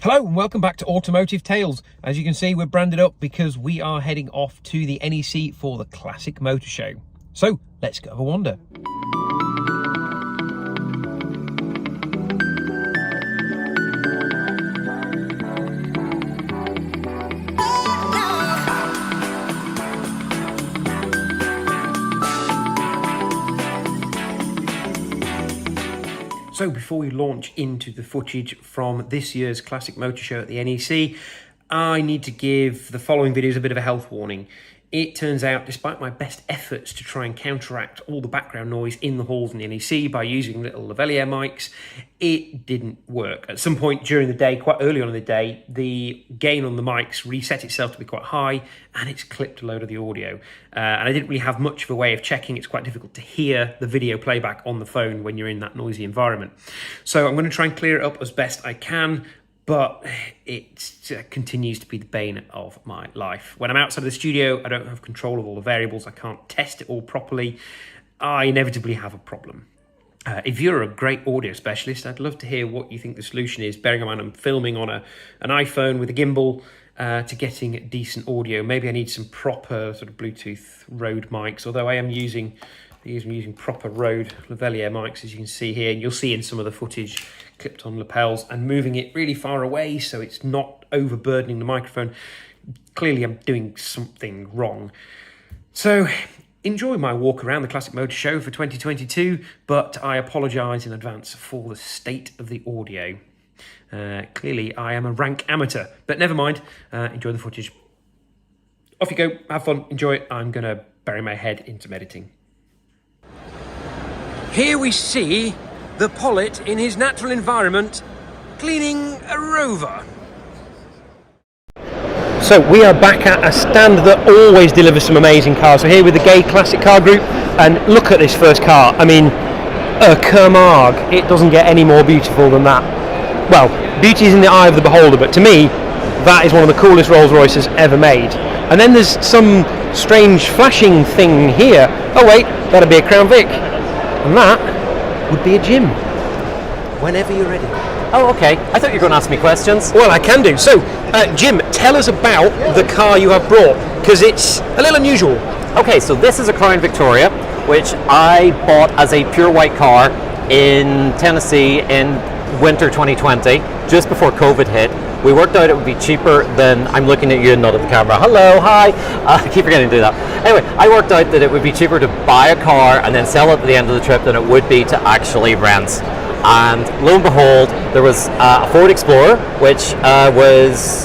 Hello and welcome back to Automotive Tales. As you can see, we're branded up because we are heading off to the NEC for the Classic Motor Show. So let's go have a wander. So before we launch into the footage from this year's Classic Motor Show at the NEC, I need to give the following videos a bit of a health warning. It turns out, despite my best efforts to try and counteract all the background noise in the halls in the NEC by using little lavalier mics, it didn't work. At some point during the day, quite early on in the day, the gain on the mics reset itself to be quite high and it's clipped a load of the audio. And I didn't really have much of a way of checking. It's quite difficult to hear the video playback on the phone when you're in that noisy environment. So I'm going to try and clear it up as best I can, but it continues to be the bane of my life. When I'm outside of the studio, I don't have control of all the variables. I can't test it all properly. I inevitably have a problem. If you're a great audio specialist, I'd love to hear what you think the solution is, bearing in mind I'm filming on an iPhone with a gimbal to getting decent audio. Maybe I need some proper sort of Bluetooth Rode mics, although I am using proper Rode lavalier mics, as you can see here. And you'll see in some of the footage clipped on lapels and moving it really far away so it's not overburdening the microphone. Clearly I'm doing something wrong. So enjoy my walk around the Classic Motor Show for 2022, but I apologise in advance for the state of the audio. Clearly I am a rank amateur, but never mind. Enjoy the footage. Off you go, have fun, enjoy it. I'm going to bury my head in some editing. Here we see the Pollet in his natural environment cleaning a Rover. So we are back at a stand that always delivers some amazing cars. So here with the Gay Classic Car Group, and look at this first car. I mean, a Camargue. It doesn't get any more beautiful than that. Well, beauty is in the eye of the beholder, but to me, that is one of the coolest Rolls Royces ever made. And then there's some strange flashing thing here. Oh wait, that'd be a Crown Vic. And that would be a Jim. Whenever you're ready. Oh, okay. I thought you were going to ask me questions. Well, I can do. So, Jim, tell us about the car you have brought, because it's a little unusual. Okay, so this is a Crown Victoria, which I bought as a pure white car in Tennessee in winter 2020, just before COVID hit. We worked out it would be cheaper than, I'm looking at you and not at the camera. Hello, hi. I keep forgetting to do that. Anyway, I worked out that it would be cheaper to buy a car and then sell it at the end of the trip than it would be to actually rent. And lo and behold, there was a Ford Explorer, which was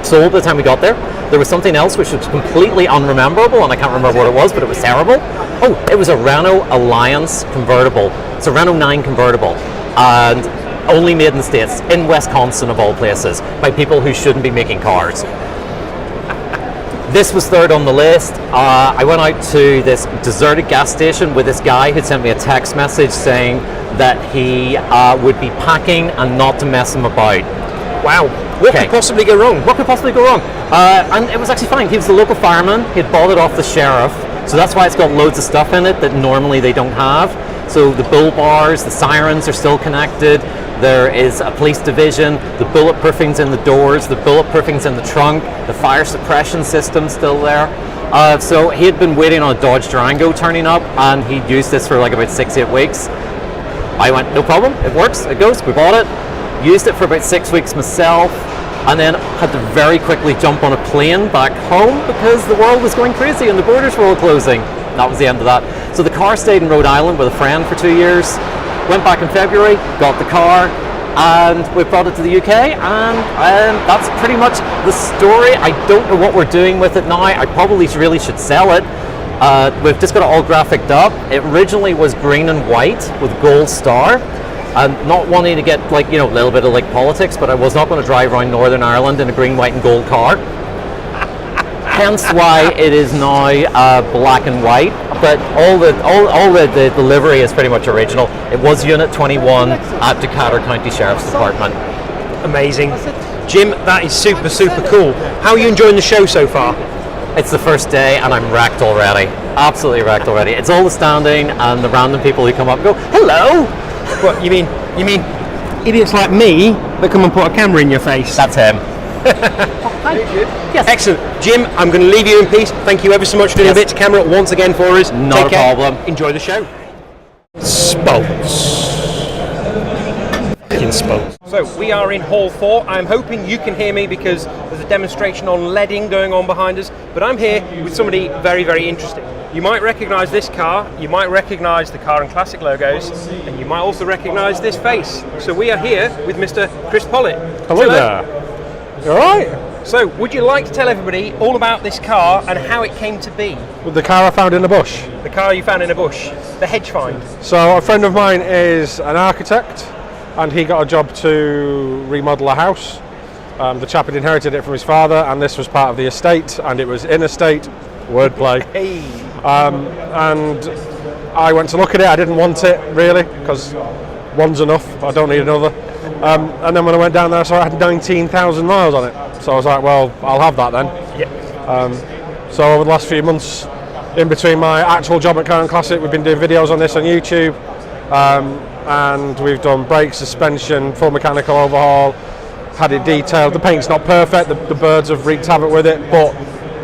sold by the time we got there. There was something else which was completely unrememberable, and I can't remember what it was, but it was terrible. Oh, it was a Renault Alliance convertible. It's a Renault 9 convertible. And only made in the States, in Wisconsin of all places, by people who shouldn't be making cars. This was third on the list. I went out to this deserted gas station with this guy who sent me a text message saying that he would be packing and not to mess him about. Wow, what could possibly go wrong? What could possibly go wrong? And it was actually fine. He was the local fireman. He had bought it off the sheriff, so that's why it's got loads of stuff in it that normally they don't have. So the bull bars, the sirens are still connected. There is a police division, the bulletproofing's in the doors, the bulletproofing's in the trunk, the fire suppression system's still there. So he had been waiting on a Dodge Durango turning up, and he'd used this for like about 6-8 weeks. I went, no problem, it works, it goes, we bought it, used it for about 6 weeks myself, and then had to very quickly jump on a plane back home because the world was going crazy and the borders were all closing. That was the end of that. So the car stayed in Rhode Island with a friend for 2 years. Went back in February, got the car, and we brought it to the UK, and that's pretty much the story. I don't know what we're doing with it now. I probably really should sell it. We've just got it all graphicked up. It originally was green and white with gold star, and not wanting to get like, you know, a little bit of like politics, but I was not going to drive around Northern Ireland in a green, white and gold car. Hence why it is now black and white, but all the livery is pretty much original. It was Unit 21 at Decatur County Sheriff's Department. Amazing. Jim, that is super, super cool. How are you enjoying the show so far? It's the first day and I'm wrecked already. Absolutely wrecked already. It's all the standing and the random people who come up and go, hello! What, you mean idiots like me that come and put a camera in your face. That's him. Yes. Excellent. Jim, I'm going to leave you in peace. Thank you ever so much for doing a bit to camera once again for us. Not a problem. Enjoy the show. Spokes. Spokes. So we are in Hall 4. I'm hoping you can hear me because there's a demonstration on leading going on behind us, but I'm here with somebody very, very interesting. You might recognise this car, you might recognise the Car and Classic logos, and you might also recognise this face. So we are here with Mr. Chris Pollitt. Hello there. You alright? So, would you like to tell everybody all about this car and how it came to be? With the car I found in the bush. The car you found in a bush, the hedge find. So a friend of mine is an architect, and he got a job to remodel a house. The chap had inherited it from his father, and this was part of the estate, and it was in estate. Wordplay. Hey. And I went to look at it. I didn't want it really because one's enough. I don't need another. And then when I went down there, I saw it had 19,000 miles on it. So I was like, well, I'll have that then. Yeah. So over the last few months, in between my actual job at Car and Classic, we've been doing videos on this on YouTube, and we've done brakes, suspension, full mechanical overhaul, had it detailed. The paint's not perfect. The birds have wreaked havoc with it, but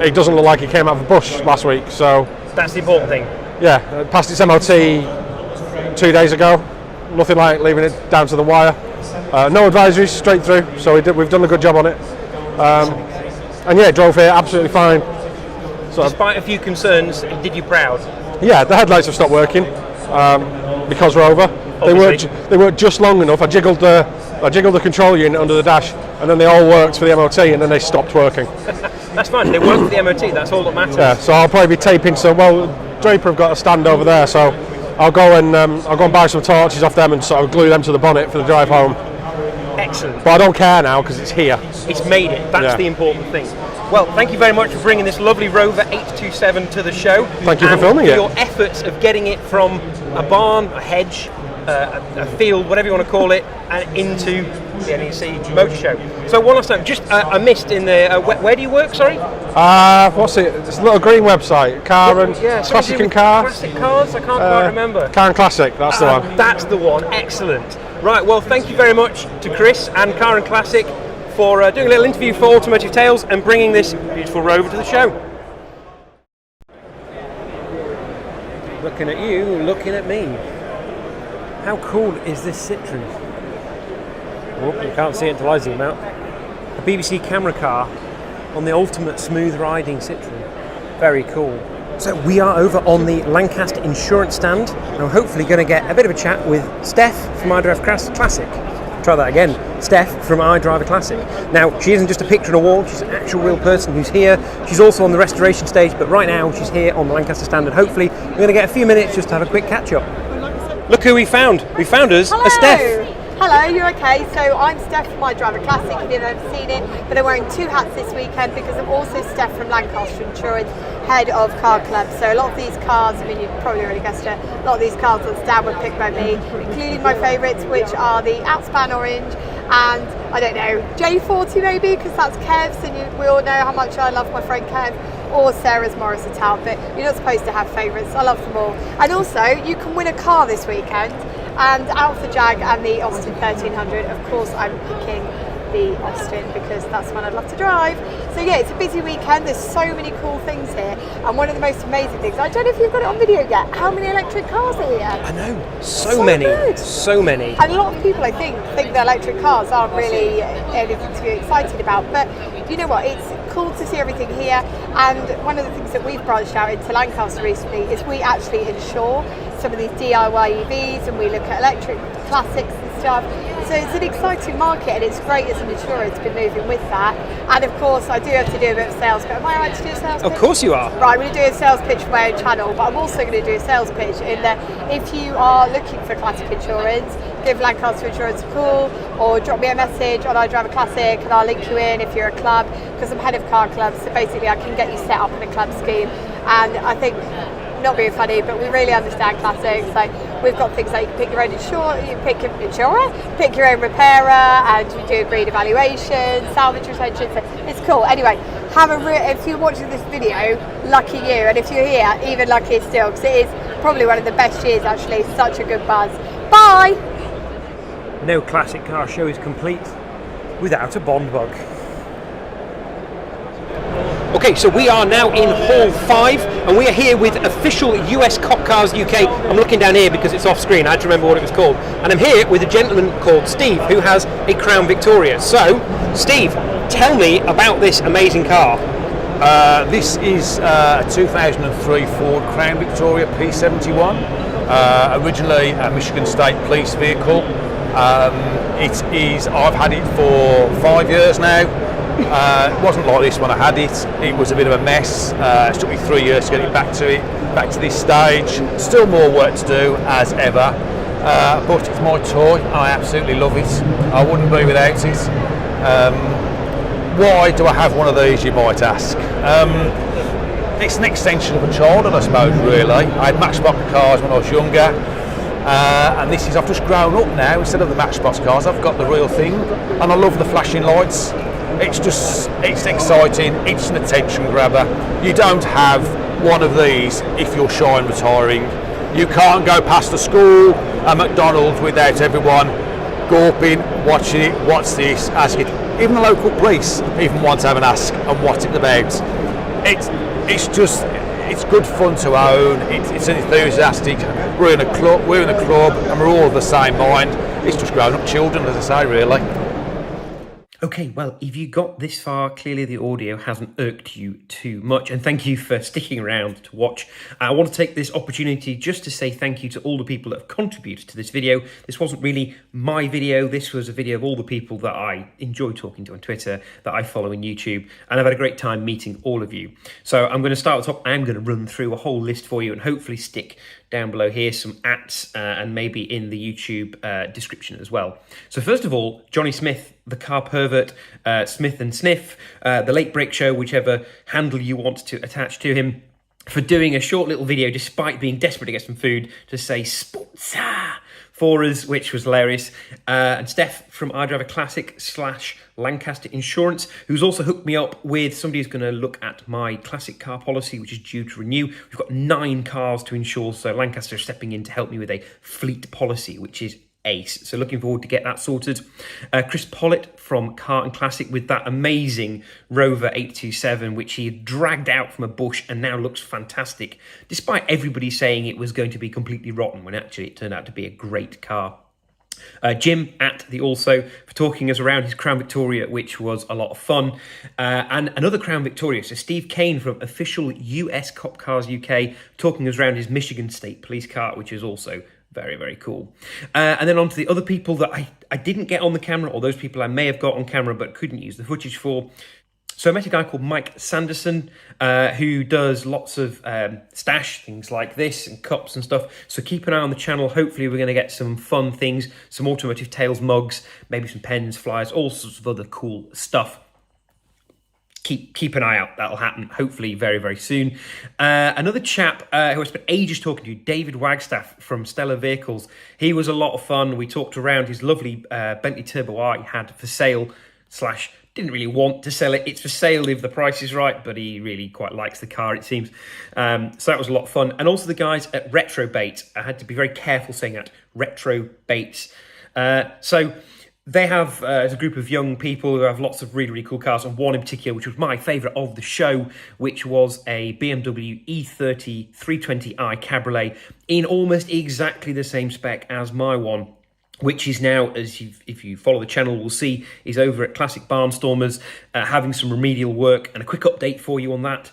it doesn't look like it came out of a bush last week. So that's the important thing. Yeah, passed its MOT 2 days ago. Nothing like leaving it down to the wire. No advisories, straight through. So we've done a good job on it. And yeah, it drove here absolutely fine. So despite a few concerns, it did you proud. Yeah, the headlights have stopped working because we're over. They worked just long enough. I jiggled the control unit under the dash, and then they all worked for the MOT, and then they stopped working. That's fine. They work for the MOT. That's all that matters. Yeah. So I'll probably be taping some. Well, Draper have got a stand over there, so I'll go and buy some torches off them and sort of glue them to the bonnet for the drive home. Excellent. But I don't care now because it's here. It's made it. That's the important thing. Well, thank you very much for bringing this lovely Rover 827 to the show. Thank you for filming it. Your efforts of getting it from a barn, a hedge, a field, whatever you want to call it, and into the NEC Motor Show. So one last time, just I missed in the, where do you work, sorry? What's it? It's a little green website, Classic and Car. Classic Cars, I can't quite remember. Car and Classic, that's the one. That's the one, excellent. Right, well thank you very much to Chris and Car and Classic for doing a little interview for Automotive Tales and bringing this beautiful Rover to the show. Looking at you, looking at me. How cool is this Citroen? Oh, you can't see it until I zoom out. A BBC camera car on the ultimate smooth riding Citroen. Very cool. So we are over on the Lancaster insurance stand, and I'm hopefully going to get a bit of a chat with Steph from iDrive Classic. Try that again. Steph from iDrive Classic. Now, she isn't just a picture on a wall, she's an actual real person who's here. She's also on the restoration stage, but right now she's here on the Lancaster stand, and hopefully we're going to get a few minutes just to have a quick catch up. Look who we found. We found us a Steph. Hello, you okay? So I'm Steph from iDrive Classic, if you've ever seen it, but I'm wearing two hats this weekend because I'm also Steph from Lancaster Insurance, head of car club. So a lot of these cars, I mean you've probably already guessed it, a lot of these cars on stand were picked by me, including my favourites, which are the Outspan Orange and, I don't know, J40 maybe, because that's Kev's, and we all know how much I love my friend Kev, or Sarah's Morris Tal, but you're not supposed to have favourites. I love them all. And also, you can win a car this weekend, and out of the Jag and the Austin 1300, of course I'm picking the Austin because that's the one I'd love to drive. So yeah, it's a busy weekend, there's so many cool things here, and one of the most amazing things, I don't know if you've got it on video yet, how many electric cars are here? I know, so many, good. So many. And a lot of people I think that electric cars aren't really anything to be excited about, but you know what, it's cool to see everything here, and one of the things that we've branched out into Lancaster recently is we actually insure some of these DIY EVs, and we look at electric classics and stuff. So it's an exciting market, and it's great as an insurer to be moving with that. And of course, I do have to do a bit of sales pitch. Am I right to do a sales pitch? Of course you are. Right, I'm going to do a sales pitch for my own channel, but I'm also going to do a sales pitch in that if you are looking for classic insurance, give Lancaster Insurance a call, or drop me a message on iDrive Classic, and I'll link you in if you're a club, because I'm head of car clubs, so basically I can get you set up in a club scheme. And I think, not being funny, but we really understand classics. Like we've got things like you can pick your own insurer, pick your own repairer, and you do agreed evaluation, salvage retention. So it's cool. Anyway, if you're watching this video, lucky you, and if you're here, even luckier still, because it is probably one of the best years. Actually, such a good buzz. Bye. no classic car show is complete without a Bond bug. Okay, so we are now in Hall 5 and we are here with official US Cop Cars UK. I'm looking down here because it's off screen, I had to remember what it was called. And I'm here with a gentleman called Steve who has a Crown Victoria. So, Steve, tell me about this amazing car. This is a 2003 Ford Crown Victoria P71, originally a Michigan State Police vehicle. I've had it for 5 years now. It wasn't like this when I had it. It was a bit of a mess. It took me 3 years to get it back to this stage. Still more work to do as ever, but it's my toy. I absolutely love it. I wouldn't be without it. Why do I have one of these, you might ask? It's an extension of a childhood, I suppose, really. I had Matchbox cars when I was younger, and I've just grown up now. Instead of the Matchbox cars, I've got the real thing, and I love the flashing lights. It's exciting, it's an attention grabber. You don't have one of these if you're shy and retiring. You can't go past a school, a McDonald's without everyone gawping, watching it, what's this, asking. Even the local police even want to have an ask and what's it about. It's good fun to own, it's enthusiastic. We're in a club and we're all of the same mind. It's just grown up children, as I say, really. Okay, well, if you got this far, clearly the audio hasn't irked you too much, and thank you for sticking around to watch. I want to take this opportunity just to say thank you to all the people that have contributed to this video. This wasn't really my video, this was a video of all the people that I enjoy talking to on Twitter, that I follow on YouTube, and I've had a great time meeting all of you. So I'm going to start at the top. I'm going to run through a whole list for you and hopefully stick down below here some @, and maybe in the YouTube description as well. So first of all, Johnny Smith, the car pervert, Smith and Sniff, the Late Break Show, whichever handle you want to attach to him, for doing a short little video despite being desperate to get some food to say sponsor for us, which was hilarious. And Steph from iDriver Classic / Lancaster Insurance, who's also hooked me up with somebody who's going to look at my classic car policy, which is due to renew. We've got 9 cars to insure, so Lancaster is stepping in to help me with a fleet policy, which is ace. So looking forward to get that sorted. Chris Pollitt from Car and Classic with that amazing Rover 827, which he had dragged out from a bush and now looks fantastic, despite everybody saying it was going to be completely rotten, when actually it turned out to be a great car. Jim at the Also for talking us around his Crown Victoria, which was a lot of fun. And another Crown Victoria, so Steve Kane from official US Cop Cars UK, talking us around his Michigan State Police car, which is also very, very cool. And then on to the other people that I didn't get on the camera, or those people I may have got on camera but couldn't use the footage for. So I met a guy called Mike Sanderson, who does lots of stash, things like this, and cups and stuff. So keep an eye on the channel. Hopefully we're going to get some fun things, some Automotive Tales mugs, maybe some pens, flyers, all sorts of other cool stuff. Keep an eye out. That'll happen hopefully very, very soon. Another chap who I spent ages talking to, David Wagstaff from Stellar Vehicles. He was a lot of fun. We talked around his lovely Bentley Turbo R he had for sale / didn't really want to sell it. It's for sale if the price is right, but he really quite likes the car, it seems. So that was a lot of fun. And also the guys at Retrobait. I had to be very careful saying that. Retrobait. So they have as a group of young people who have lots of really, really cool cars, and one in particular, which was my favourite of the show, which was a BMW E30 320i Cabriolet in almost exactly the same spec as my one, which is now, if you follow the channel, will see, is over at Classic Barnstormers, having some remedial work. And a quick update for you on that.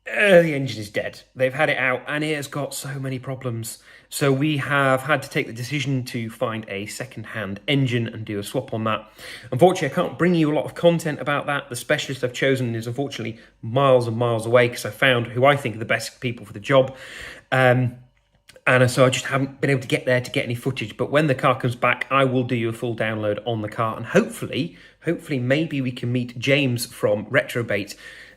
The engine is dead. They've had it out and it has got so many problems. So we have had to take the decision to find a second-hand engine and do a swap on that. Unfortunately, I can't bring you a lot of content about that. The specialist I've chosen is unfortunately miles and miles away, because I found who I think are the best people for the job. And so I just haven't been able to get there to get any footage. But when the car comes back, I will do you a full download on the car. And hopefully maybe we can meet James from Retrobait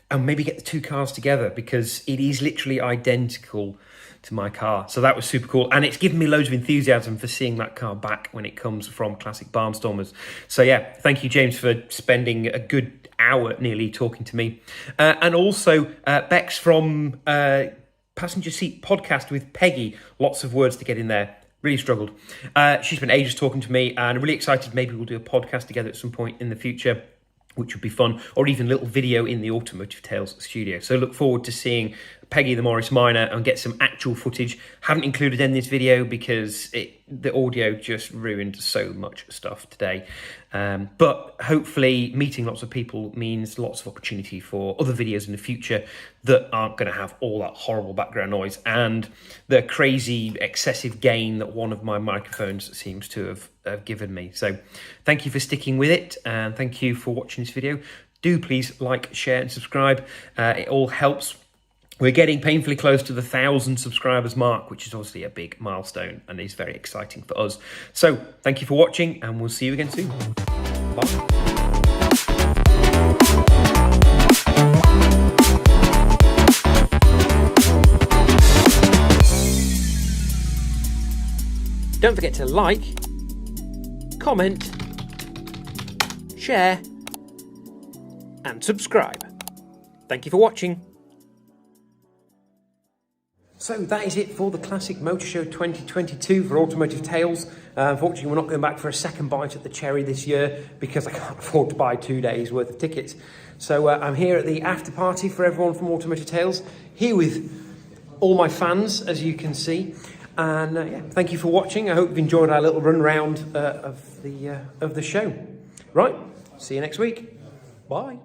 and maybe get the two cars together, because it is literally identical to my car. So that was super cool. And it's given me loads of enthusiasm for seeing that car back when it comes from Classic Barnstormers. So yeah, thank you, James, for spending a good hour nearly talking to me. And also Bex from Passenger Seat Podcast with Peggy. Lots of words to get in there. Really struggled. She spent ages talking to me, and I'm really excited. Maybe we'll do a podcast together at some point in the future, which would be fun, or even a little video in the Automotive Tales studio. So look forward to seeing Peggy the Morris Minor and get some actual footage. Haven't included in this video because the audio just ruined so much stuff today. But hopefully meeting lots of people means lots of opportunity for other videos in the future that aren't going to have all that horrible background noise and the crazy excessive gain that one of my microphones seems to have given me. So thank you for sticking with it, and thank you for watching this video. Do please like, share and subscribe. It all helps. We're getting painfully close to the 1,000 subscribers mark, which is obviously a big milestone and is very exciting for us. So thank you for watching, and we'll see you again soon. Bye. Don't forget to like, comment, share and subscribe. Thank you for watching. So that is it for the Classic Motor Show 2022 for Automotive Tales. Unfortunately, we're not going back for a second bite at the cherry this year because I can't afford to buy 2 days worth of tickets. So I'm here at the after party for everyone from Automotive Tales, here with all my fans, as you can see. And yeah, thank you for watching. I hope you've enjoyed our little run round of the show. Right, see you next week. Bye.